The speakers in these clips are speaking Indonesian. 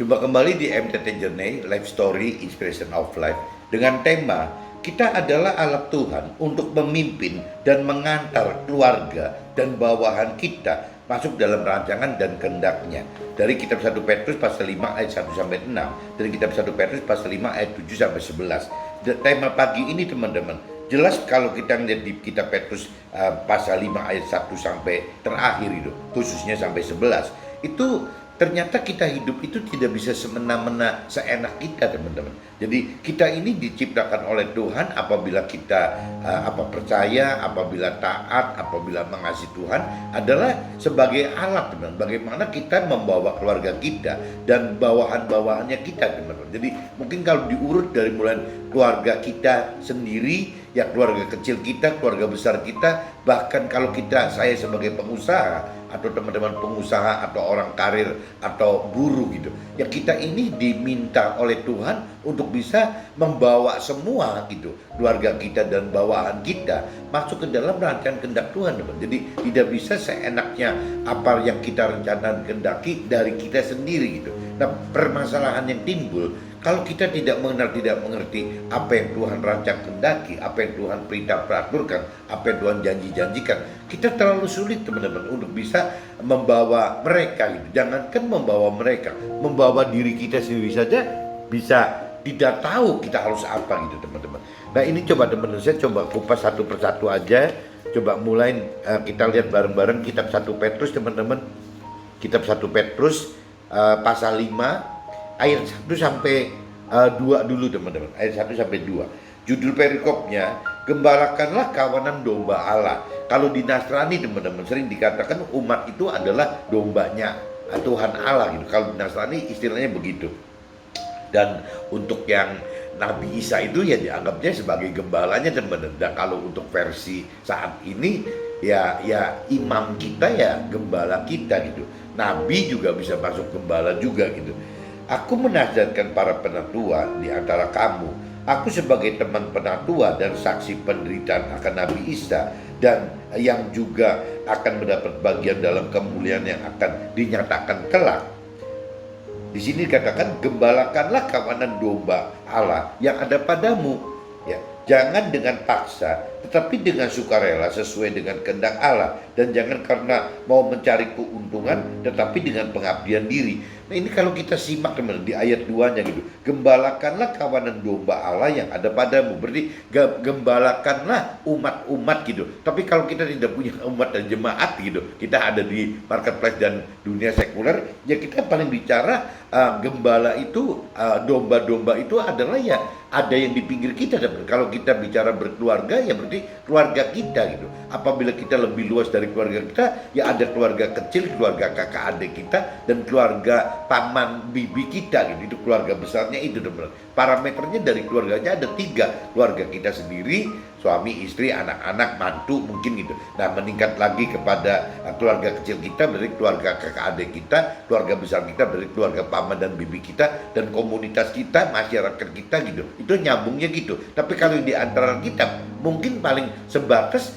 Jumpa kembali di MTT Journey, Life Story, Inspiration of Life dengan tema kita adalah alat Tuhan untuk memimpin dan mengantar keluarga dan bawahan kita masuk dalam rancangan dan kehendaknya. Dari kitab 1 Petrus pasal 5 ayat 1 sampai 6 dan kitab 1 Petrus pasal 5 ayat 7 sampai 11. Tema pagi ini teman-teman, jelas kalau kita lihat di kitab Petrus pasal 5 ayat 1 sampai terakhir itu, khususnya sampai 11, itu ternyata kita hidup itu tidak bisa semena-mena seenak kita, teman-teman. Jadi kita ini diciptakan oleh Tuhan apabila kita percaya, apabila taat, apabila mengasihi Tuhan adalah sebagai alat, teman. Bagaimana kita membawa keluarga kita dan bawahan-bawahannya kita, teman-teman. Jadi mungkin kalau diurut dari mulai keluarga kita sendiri, ya keluarga kecil kita, keluarga besar kita, bahkan kalau saya sebagai pengusaha atau teman-teman pengusaha atau orang karir atau buruh gitu, ya kita ini diminta oleh Tuhan untuk bisa membawa semua gitu keluarga kita dan bawahan kita masuk ke dalam rancangan kehendak Tuhan, teman. Jadi tidak bisa seenaknya apa yang kita rencanakan kehendaki dari kita sendiri gitu. Nah, permasalahan yang timbul kalau kita tidak mengenal, tidak mengerti apa yang Tuhan rancang kehendaki, apa yang Tuhan perintah peraturkan, apa yang Tuhan janji-janjikan, kita terlalu sulit, teman-teman, untuk bisa membawa mereka gitu. Jangankan membawa mereka, membawa diri kita sendiri saja bisa tidak tahu kita harus apa gitu, teman-teman. Nah, ini coba teman-teman, saya coba kupas satu persatu aja. Coba mulai kita lihat bareng-bareng kitab 1 Petrus, teman-teman. Kitab 1 Petrus pasal 5 ayat 1 sampai 2 dulu, teman-teman. Ayat 1 sampai 2. Judul perikopnya, gembalakanlah kawanan domba Allah. Kalau di Nasrani, teman-teman, sering dikatakan umat itu adalah dombanya Tuhan Allah gitu. Kalau di Nasrani istilahnya begitu. Dan untuk yang Nabi Isa itu ya dianggapnya sebagai gembalanya, teman-teman. Dan kalau untuk versi saat ini ya imam kita ya gembala kita gitu. Nabi juga bisa masuk gembala juga gitu. Aku menasihatkan para penatua di antara kamu. Aku sebagai teman penatua dan saksi penderitaan akan Nabi Isa dan yang juga akan mendapat bagian dalam kemuliaan yang akan dinyatakan kelak. Di sini dikatakan gembalakanlah kawanan domba Allah yang ada padamu. Ya, jangan dengan paksa, tetapi dengan sukarela sesuai dengan kehendak Allah, dan jangan karena mau mencari keuntungan, tetapi dengan pengabdian diri. Nah, ini kalau kita simak, teman, di ayat 2-nya gitu. Gembalakanlah kawanan domba Allah yang ada padamu. Berarti gembalakanlah umat-umat gitu. Tapi kalau kita tidak punya umat dan jemaat gitu, kita ada di marketplace dan dunia sekuler, ya kita paling bicara gembala itu, domba-domba itu adalah ya ada yang di pinggir kita, teman. Kalau kita bicara berkeluarga, ya berarti keluarga kita gitu. Apabila kita lebih luas dari keluarga kita, ya ada keluarga kecil, keluarga kakak adik kita, dan keluarga paman bibi kita gitu. Itu keluarga besarnya itu, teman. Parameternya dari keluarganya ada 3. Keluarga kita sendiri, suami, istri, anak-anak, mantu mungkin gitu. Nah, meningkat lagi kepada keluarga kecil kita, dari keluarga kakak adik kita, keluarga besar kita, dari keluarga paman dan bibi kita, dan komunitas kita, masyarakat kita gitu. Itu nyambungnya gitu. Tapi kalau di antara kita mungkin paling sebatas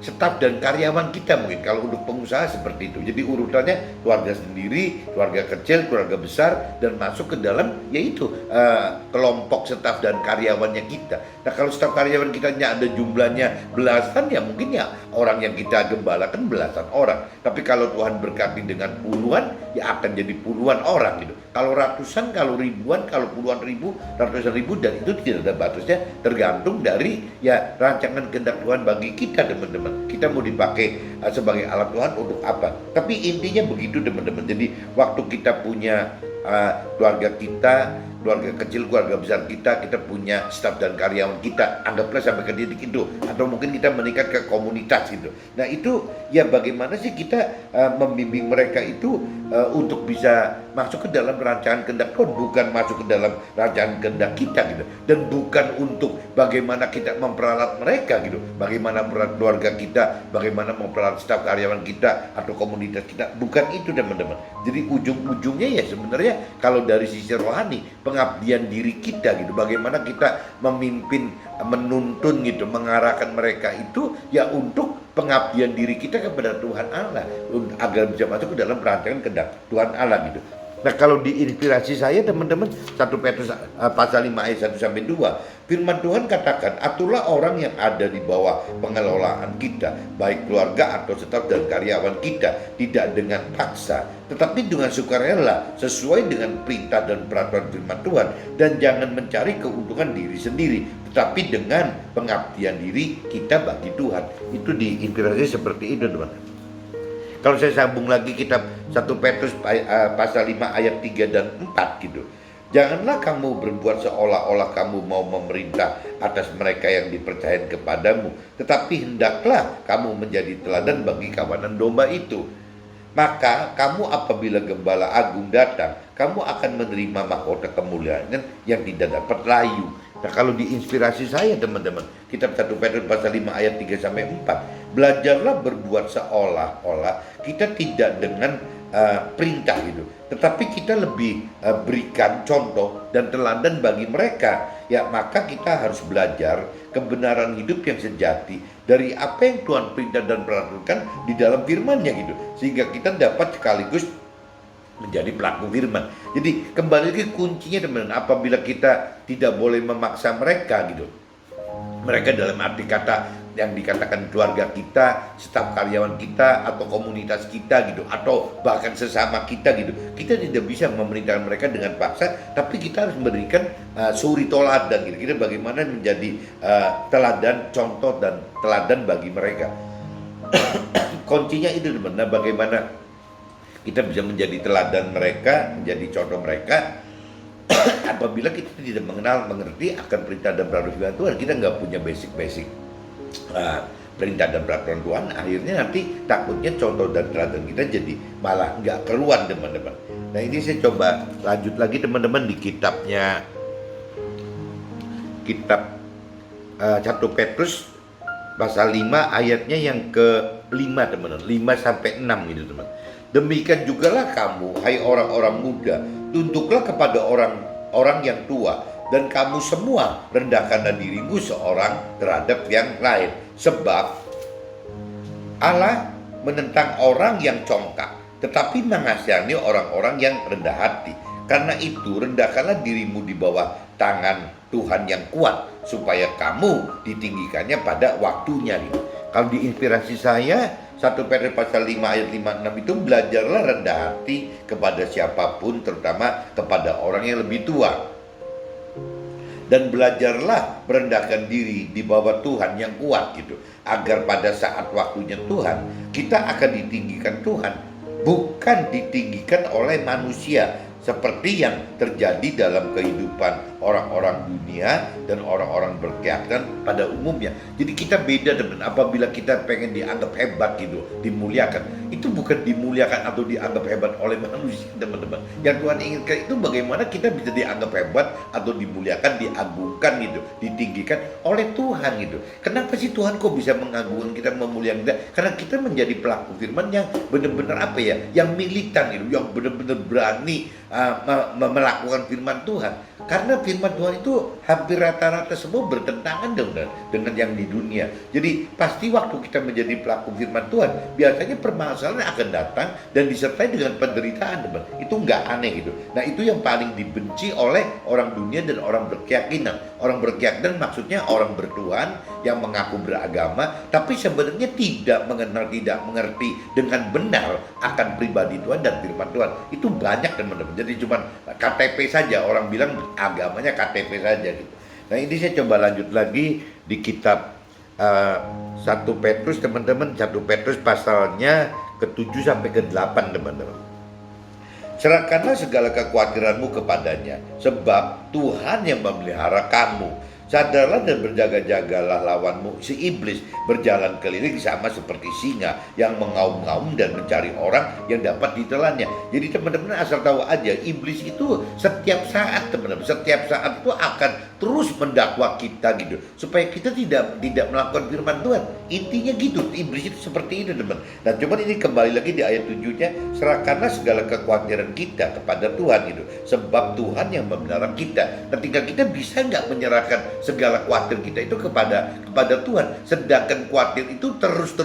staf dan karyawan kita mungkin. Kalau untuk pengusaha seperti itu. Jadi urutannya keluarga sendiri, keluarga kecil, keluarga besar, dan masuk ke dalam yaitu kelompok staf dan karyawannya kita. Nah, kalau staf karyawan kita ada jumlahnya belasan, ya mungkin ya orang yang kita gembalakan belasan orang. Tapi kalau Tuhan berkati dengan puluhan, ya akan jadi puluhan orang gitu. Kalau ratusan, kalau ribuan, kalau puluhan ribu, ratusan ribu, dan itu tidak ada batasnya, tergantung dari ya rancangan kehendak Tuhan bagi kita, teman-teman. Kita mau dipakai sebagai alat Tuhan untuk apa? Tapi intinya begitu, teman-teman. Jadi waktu kita punya keluarga kita, keluarga kecil, keluarga besar kita punya staf dan karyawan kita, anggaplah sampai ke titik itu, atau mungkin kita meningkat ke komunitas gitu. Nah, itu ya bagaimana sih kita membimbing mereka itu untuk bisa masuk ke dalam rancangan kehendak Tuhan, bukan masuk ke dalam rancangan kehendak kita gitu, dan bukan untuk bagaimana kita memperalat mereka gitu, bagaimana memperalat keluarga kita, bagaimana memperalat staf karyawan kita atau komunitas kita, bukan itu, teman-teman. Jadi ujung-ujungnya ya sebenarnya kalau dari sisi rohani, pengabdian diri kita gitu, bagaimana kita memimpin, menuntun gitu, mengarahkan mereka itu ya untuk pengabdian diri kita kepada Tuhan Allah agar bisa masuk ke dalam perancangan kehendak Tuhan Allah gitu. Nah, kalau di inspirasi saya teman-teman, 1 Petrus pasal 5 ayat 1 sampai 2, firman Tuhan katakan, aturlah orang yang ada di bawah pengelolaan kita, baik keluarga atau staf dan karyawan kita, tidak dengan paksa, tetapi dengan sukarela, sesuai dengan perintah dan peraturan firman Tuhan, dan jangan mencari keuntungan diri sendiri, tetapi dengan pengabdian diri kita bagi Tuhan. Itu diinspirasi seperti itu, teman. Kalau saya sambung lagi kitab 1 Petrus pasal 5 ayat 3 dan 4 gitu. Janganlah kamu berbuat seolah-olah kamu mau memerintah atas mereka yang dipercayakan kepadamu, tetapi hendaklah kamu menjadi teladan bagi kawanan domba itu. Maka kamu apabila gembala agung datang, kamu akan menerima mahkota kemuliaan yang tidak dapat layu. Nah, kalau diinspirasi saya teman-teman, kitab 1 Petrus pasal 5 ayat 3 sampai 4, belajarlah berbuat seolah-olah kita tidak dengan perintah gitu, tetapi kita lebih berikan contoh dan teladan bagi mereka. Ya, maka kita harus belajar kebenaran hidup yang sejati dari apa yang Tuhan perintah dan peraturan di dalam firman-Nya gitu, sehingga kita dapat sekaligus menjadi pelaku firman. Jadi kembali lagi kuncinya teman-teman, apabila kita tidak boleh memaksa mereka gitu. Mereka dalam arti kata yang dikatakan keluarga kita, staf karyawan kita, atau komunitas kita gitu, atau bahkan sesama kita gitu. Kita tidak bisa memerintahkan mereka dengan paksa, tapi kita harus memberikan suri toladan gitu. Kita bagaimana menjadi teladan, contoh dan teladan bagi mereka. Kuncinya itu teman-teman, bagaimana kita bisa menjadi teladan mereka, menjadi contoh mereka. Apabila kita tidak mengerti akan perintah dan peraturan Tuhan, kita nggak punya basic perintah dan peraturan Tuhan, akhirnya nanti takutnya contoh dan teladan kita jadi malah nggak keruan teman-teman. Nah, ini saya coba lanjut lagi teman-teman di kitab 1 Petrus pasal 5 ayatnya yang ke-5 teman-teman, 5 sampai 6 gitu teman. Demikian jugalah kamu, hai orang-orang muda, tunduklah kepada orang yang tua, dan kamu semua rendahkanlah dirimu seorang terhadap yang lain. Sebab Allah menentang orang yang congkak, tetapi mengasihani orang-orang yang rendah hati. Karena itu rendahkanlah dirimu di bawah tangan Tuhan yang kuat, supaya kamu ditinggikannya pada waktunya. Kalau diinspirasi saya, 1 Petrus pasal 5 ayat 5-6 itu, belajarlah rendah hati kepada siapapun, terutama kepada orang yang lebih tua. Dan belajarlah merendahkan diri di bawah Tuhan yang kuat gitu, agar pada saat waktunya Tuhan, kita akan ditinggikan Tuhan, bukan ditinggikan oleh manusia, seperti yang terjadi dalam kehidupan orang-orang dunia dan orang-orang berkeyakinan pada umumnya. Jadi kita beda teman, apabila kita pengen dianggap hebat gitu, dimuliakan, itu bukan dimuliakan atau dianggap hebat oleh manusia teman-teman. Yang Tuhan inginkan itu bagaimana kita bisa dianggap hebat atau dimuliakan, diagungkan gitu, ditinggikan oleh Tuhan gitu. Kenapa sih Tuhan kok bisa mengagungkan kita, memuliakan kita? Karena kita menjadi pelaku firman yang benar-benar apa ya, yang militan gitu, yang benar-benar berani melakukan firman Tuhan. Karena firman Tuhan itu hampir rata-rata semua bertentangan dengan yang di dunia. Jadi pasti waktu kita menjadi pelaku firman Tuhan, biasanya permasalahan akan datang dan disertai dengan penderitaan teman. Itu nggak aneh gitu. Nah, itu yang paling dibenci oleh orang dunia dan orang berkeyakinan. Orang berkeyakinan maksudnya orang bertuhan yang mengaku beragama, tapi sebenarnya tidak mengenal, tidak mengerti dengan benar akan pribadi Tuhan dan firman Tuhan. Itu banyak teman-teman. Jadi cuma KTP saja, orang bilang agamanya KTP saja gitu. Nah, ini saya coba lanjut lagi di kitab 1 Petrus teman-teman, 1 Petrus pasalnya ke-7 sampai ke-8 teman-teman. Serahkanlah segala kekhawatiranmu kepadanya, sebab Tuhan yang memelihara kamu. Sadarlah dan berjaga-jagalah lawanmu, si iblis berjalan keliling sama seperti singa yang mengaum-ngaum dan mencari orang yang dapat ditelannya. Jadi teman-teman asal tahu aja, iblis itu setiap saat teman-teman, setiap saat itu akan terus mendakwa kita gitu, supaya kita tidak melakukan firman Tuhan. Intinya gitu, iblis itu seperti itu teman. Nah, coba ini kembali lagi di ayat 7-nya, serahkanlah segala kekhawatiran kita kepada Tuhan gitu, sebab Tuhan yang memelihara kita. Ketika kita bisa nggak menyerahkan segala khawatir kita itu kepada Tuhan. Sedangkan khawatir itu terus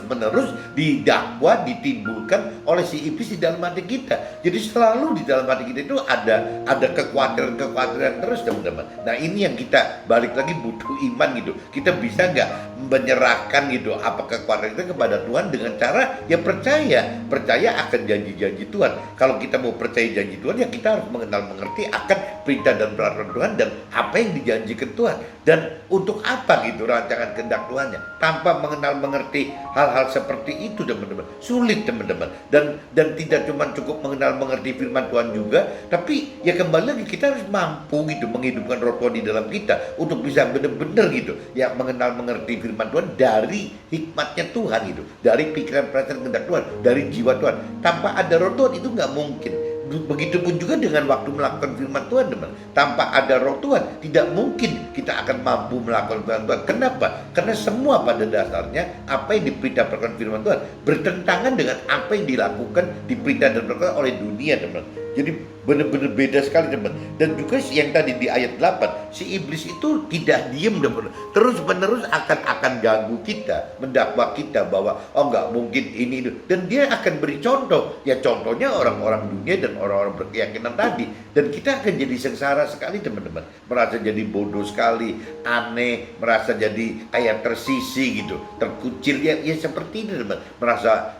menerus didakwa, ditimbulkan oleh si iblis di dalam hati kita. Jadi selalu di dalam hati kita itu ada kekhawatiran terus, teman-teman. Nah, ini yang kita balik lagi butuh iman gitu. Kita bisa nggak menyerahkan gitu apa kekhawatiran kita kepada Tuhan dengan cara ya percaya akan janji-janji Tuhan. Kalau kita mau percaya janji Tuhan, ya kita harus mengerti akan perintah dan peraturan Tuhan dan apa yang dijanjikan Tuhan. Dan untuk apa gitu rancangan kehendak Tuhannya. Tanpa mengerti hal-hal seperti itu, teman-teman, sulit, teman-teman. Dan tidak cuma cukup mengerti firman Tuhan juga, tapi ya kembali lagi kita harus mampu gitu menghidupkan roh Tuhan di dalam kita untuk bisa benar-benar gitu ya mengerti firman Tuhan dari hikmatnya Tuhan gitu, dari pikiran perasaan kehendak Tuhan, dari jiwa Tuhan. Tanpa ada roh Tuhan itu nggak mungkin. Begitupun juga dengan waktu melakukan firman Tuhan, teman. Tanpa ada roh Tuhan, tidak mungkin kita akan mampu melakukan firman Tuhan. Kenapa? Karena semua pada dasarnya apa yang diperintahkan firman Tuhan bertentangan dengan apa yang dilakukan, diperintah dan dilakukan oleh dunia, teman. Jadi benar-benar beda sekali, teman. Dan juga yang tadi di ayat 8, si iblis itu tidak diem, teman. Terus menerus akan ganggu kita, mendakwa kita bahwa oh nggak mungkin ini itu. Dan dia akan beri contoh. Ya contohnya orang-orang dunia dan orang-orang berkeyakinan tadi. Dan kita akan jadi sengsara sekali, teman-teman. Merasa jadi bodoh sekali, aneh, merasa jadi kayak tersisi gitu, terkucil ya seperti ini, teman. Merasa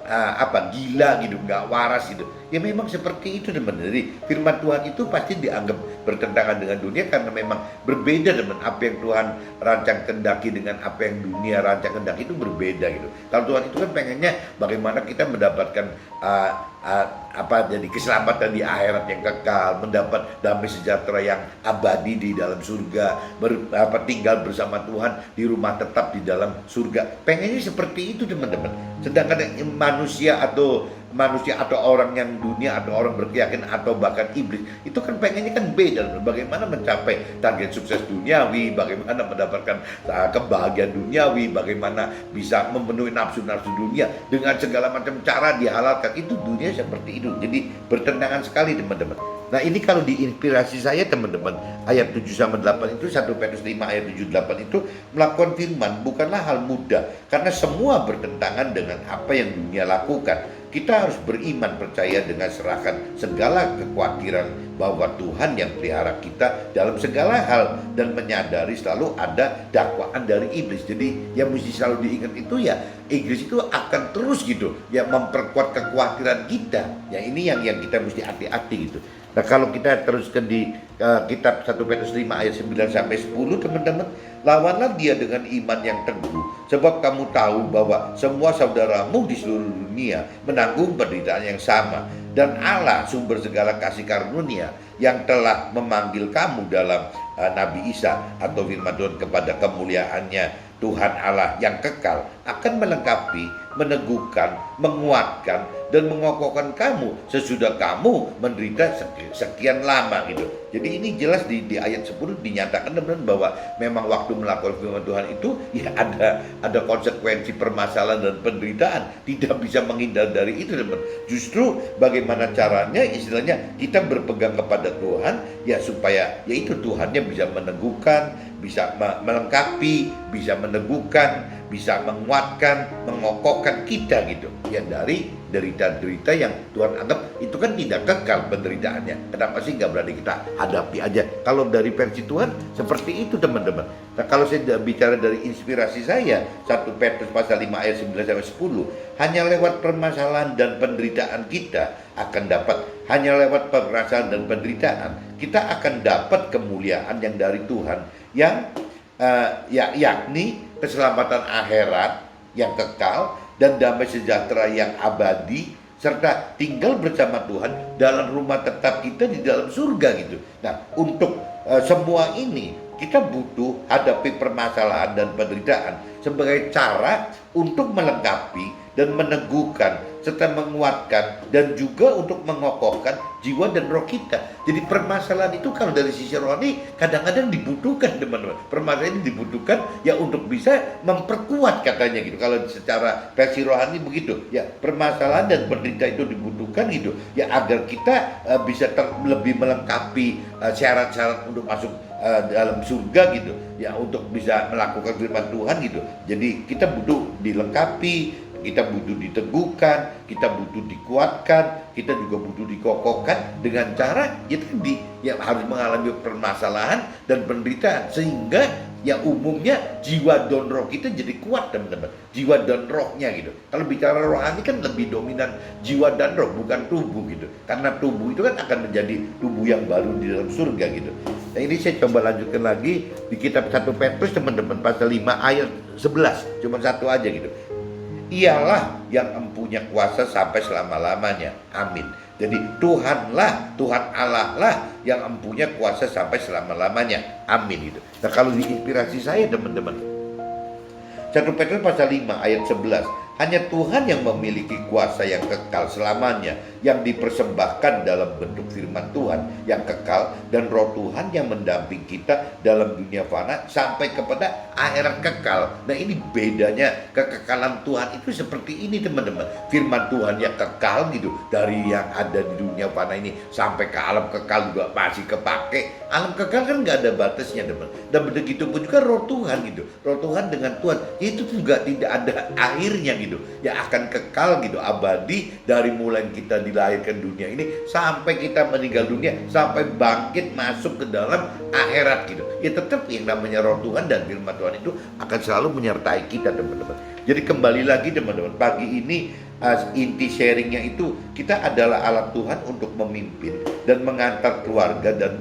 gila gitu, nggak waras gitu. Ya memang seperti itu, teman. Jadi firman Tuhan itu pasti dianggap bertentangan dengan dunia karena memang berbeda, teman. Apa yang Tuhan rancang kendaki dengan apa yang dunia rancang kendaki itu berbeda gitu. Kalau Tuhan itu kan pengennya bagaimana kita mendapatkan jadi keselamatan di akhirat yang kekal, mendapat damai sejahtera yang abadi di dalam surga, tinggal bersama Tuhan di rumah tetap di dalam surga. Pengennya seperti itu, teman-teman. Sedangkan manusia atau orang yang dunia atau orang berkeyakinan atau bahkan iblis itu kan pengennya kan beda. Bagaimana mencapai target sukses duniawi, bagaimana mendapatkan kebahagiaan duniawi, bagaimana bisa memenuhi nafsu-nafsu dunia dengan segala macam cara dihalalkan. Itu dunia seperti itu. Jadi bertentangan sekali, teman-teman. Nah, ini kalau diinspirasi saya, teman-teman, ayat 7-8 itu 1 Petrus 5 ayat 7-8 itu melakukan firman bukanlah hal mudah karena semua bertentangan dengan apa yang dunia lakukan. Kita harus beriman, percaya dengan serahkan segala kekhawatiran bahwa Tuhan yang pelihara kita dalam segala hal dan menyadari selalu ada dakwaan dari iblis. Jadi yang mesti selalu diingat itu ya iblis itu akan terus gitu ya memperkuat kekhawatiran kita. Ya ini yang kita mesti hati-hati gitu. Nah, kalau kita teruskan di kitab 1 Petrus 5 ayat 9-10, teman-teman, lawanlah dia dengan iman yang teguh, sebab kamu tahu bahwa semua saudaramu di seluruh dunia menanggung penderitaan yang sama, dan Allah sumber segala kasih karunia yang telah memanggil kamu dalam Nabi Isa atau firman Tuhan kepada kemuliaannya Tuhan Allah yang kekal akan melengkapi, meneguhkan, menguatkan, dan mengokohkan kamu sesudah kamu menderita sekian lama gitu. Jadi ini jelas di ayat 10 dinyatakan, teman-teman, bahwa memang waktu melakukan firman Tuhan itu ya ada konsekuensi permasalahan dan penderitaan. Tidak bisa menghindar dari itu, teman. Justru bagaimana caranya, istilahnya kita berpegang kepada Tuhan ya supaya yaitu Tuhannya bisa meneguhkan, bisa melengkapi, bisa meneguhkan, bisa menguatkan, mengokohkan kita gitu. Ya dari derita-derita yang Tuhan anggap itu kan tidak kekal penderitaannya. Kenapa sih nggak berani kita hadapi aja? Kalau dari versi Tuhan seperti itu, teman-teman. Nah, kalau saya bicara dari inspirasi saya, 1 Petrus pasal 5 ayat 9-10, hanya lewat permasalahan dan penderitaan kita akan dapat, hanya lewat permasalahan dan penderitaan kita akan dapat kemuliaan yang dari Tuhan, yang yakni keselamatan akhirat yang kekal dan damai sejahtera yang abadi, serta tinggal bersama Tuhan dalam rumah tetap kita di dalam surga gitu. Nah, untuk semua ini kita butuh hadapi permasalahan dan penderitaan sebagai cara untuk melengkapi dan meneguhkan, serta menguatkan dan juga untuk mengokohkan jiwa dan roh kita. Jadi permasalahan itu kalau dari sisi rohani kadang-kadang dibutuhkan, teman-teman. Permasalahan ini dibutuhkan ya untuk bisa memperkuat katanya gitu. Kalau secara versi rohani begitu, ya permasalahan dan penderitaan itu dibutuhkan gitu, ya agar kita bisa lebih melengkapi syarat-syarat untuk masuk dalam surga gitu, ya untuk bisa melakukan firman Tuhan gitu. Jadi kita butuh dilengkapi, kita butuh diteguhkan, kita butuh dikuatkan, kita juga butuh dikokohkan dengan cara ya tadi, ya harus mengalami permasalahan dan penderitaan sehingga ya umumnya jiwa dan roh kita jadi kuat, teman-teman. Jiwa dan rohnya gitu. Kalau bicara rohani kan lebih dominan jiwa dan roh, bukan tubuh gitu. Karena tubuh itu kan akan menjadi tubuh yang baru di dalam surga gitu. Nah ini saya coba lanjutkan lagi di kitab 1 Petrus, teman-teman, pasal 5 ayat 11. Cuma satu aja gitu. Ialah yang mempunyai kuasa sampai selama-lamanya. Amin. Jadi Tuhanlah, Tuhan Allah lah yang mempunyai kuasa sampai selama-lamanya. Amin itu. Nah kalau diinspirasi saya, teman-teman, 1 Petrus pasal 5 ayat 11. Hanya Tuhan yang memiliki kuasa yang kekal selamanya, yang dipersembahkan dalam bentuk firman Tuhan yang kekal, dan roh Tuhan yang mendamping kita dalam dunia fana sampai kepada akhirat kekal. Nah ini bedanya kekekalan Tuhan itu seperti ini, teman-teman. Firman Tuhan yang kekal gitu, dari yang ada di dunia fana ini sampai ke alam kekal juga masih kepake. Alam kekal kan nggak ada batasnya, teman. Dan begitu pun juga roh Tuhan gitu. Roh Tuhan dengan Tuhan itu juga tidak ada akhirnya gitu. Ya akan kekal gitu, abadi dari mulai kita dilahirkan dunia ini sampai kita meninggal dunia, sampai bangkit masuk ke dalam akhirat gitu. Ya tetap yang namanya roh Tuhan dan firman Tuhan itu akan selalu menyertai kita, teman-teman. Jadi kembali lagi, teman-teman, pagi ini inti sharingnya itu kita adalah alat Tuhan untuk memimpin dan mengantar keluarga dan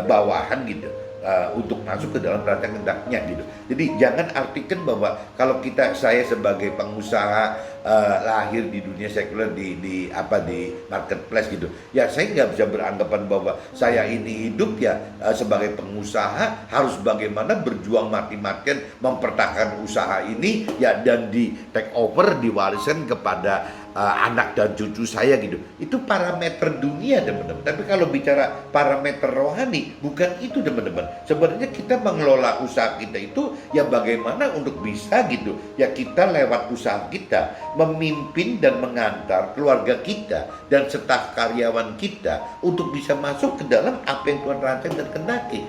bawahan gitu, untuk masuk ke dalam rancangan kehendaknya gitu. Jadi jangan artikan bahwa kalau saya sebagai pengusaha lahir di dunia sekuler di marketplace gitu, ya saya nggak bisa beranggapan bahwa saya ini hidup ya sebagai pengusaha harus bagaimana berjuang mati-matian mempertahankan usaha ini ya, dan di take over, diwariskan kepada anak dan cucu saya gitu. Itu parameter dunia, teman-teman. Tapi kalau bicara parameter rohani, bukan itu, teman-teman. Sebenarnya kita mengelola usaha kita itu ya bagaimana untuk bisa gitu, ya kita lewat usaha kita memimpin dan mengantar keluarga kita dan staf karyawan kita untuk bisa masuk ke dalam apa yang Tuhan rancang dan kehendaki.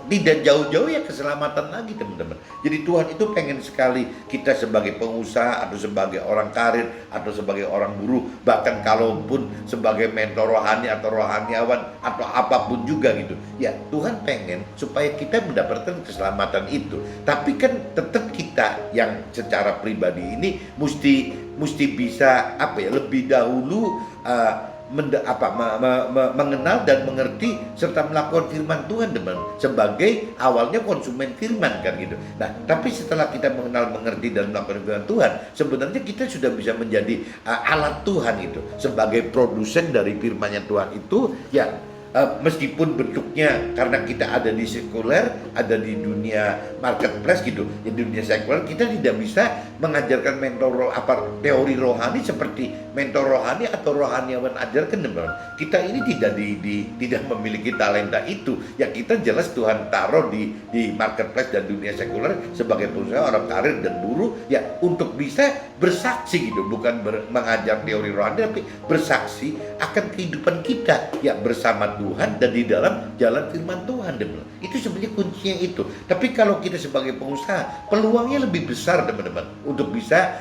Tidak jauh-jauh ya keselamatan lagi, teman-teman. Jadi Tuhan itu pengen sekali kita sebagai pengusaha atau sebagai orang karir atau sebagai orang buruh, bahkan kalaupun sebagai mentor rohani atau rohaniawan atau apapun juga gitu, ya Tuhan pengen supaya kita mendapatkan keselamatan itu. Tapi kan tetap kita yang secara pribadi ini mesti bisa lebih dahulu mengenal dan mengerti serta melakukan firman Tuhan, teman, sebagai awalnya konsumen firman kan gitu. Nah, tapi setelah kita mengenal, mengerti dan melakukan firman Tuhan, sebenarnya kita sudah bisa menjadi alat Tuhan itu sebagai produsen dari firman-Nya Tuhan itu ya. Meskipun bentuknya karena kita ada di sekuler, ada di dunia marketplace gitu, di dunia sekuler kita tidak bisa mengajarkan teori rohani seperti mentor rohani atau rohaniawan ajarkan, teman. Kita ini tidak memiliki talenta itu. Ya kita jelas Tuhan taruh di marketplace dan dunia sekuler sebagai pengusaha, orang karir dan buruh ya untuk bisa bersaksi gitu, bukan mengajar teori rohani tapi bersaksi akan kehidupan kita ya bersama Tuhan dan di dalam jalan firman Tuhan, teman. Itu sebenarnya kuncinya itu. Tapi kalau kita sebagai pengusaha, peluangnya lebih besar, teman-teman, untuk bisa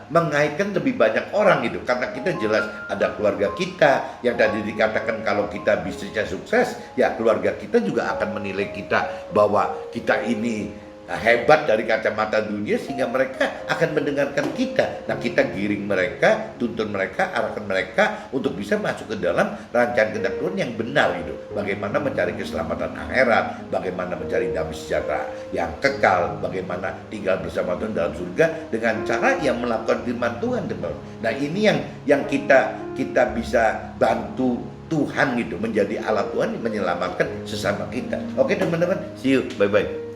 mengaitkan lebih banyak orang gitu. Karena kita jelas ada keluarga kita yang tadi dikatakan kalau kita bisnisnya sukses, ya keluarga kita juga akan menilai kita bahwa kita ini hebat dari kacamata dunia sehingga mereka akan mendengarkan kita. Nah kita giring mereka, tuntun mereka, arahkan mereka untuk bisa masuk ke dalam rancangan kehendak Tuhan yang benar gitu. Bagaimana mencari keselamatan akhirat, bagaimana mencari damai sejahtera yang kekal, bagaimana tinggal bersama Tuhan dalam surga dengan cara yang melakukan firman Tuhan, teman. Nah ini yang kita bisa bantu Tuhan gitu, menjadi alat Tuhan menyelamatkan sesama kita. Oke teman-teman, see you, bye-bye.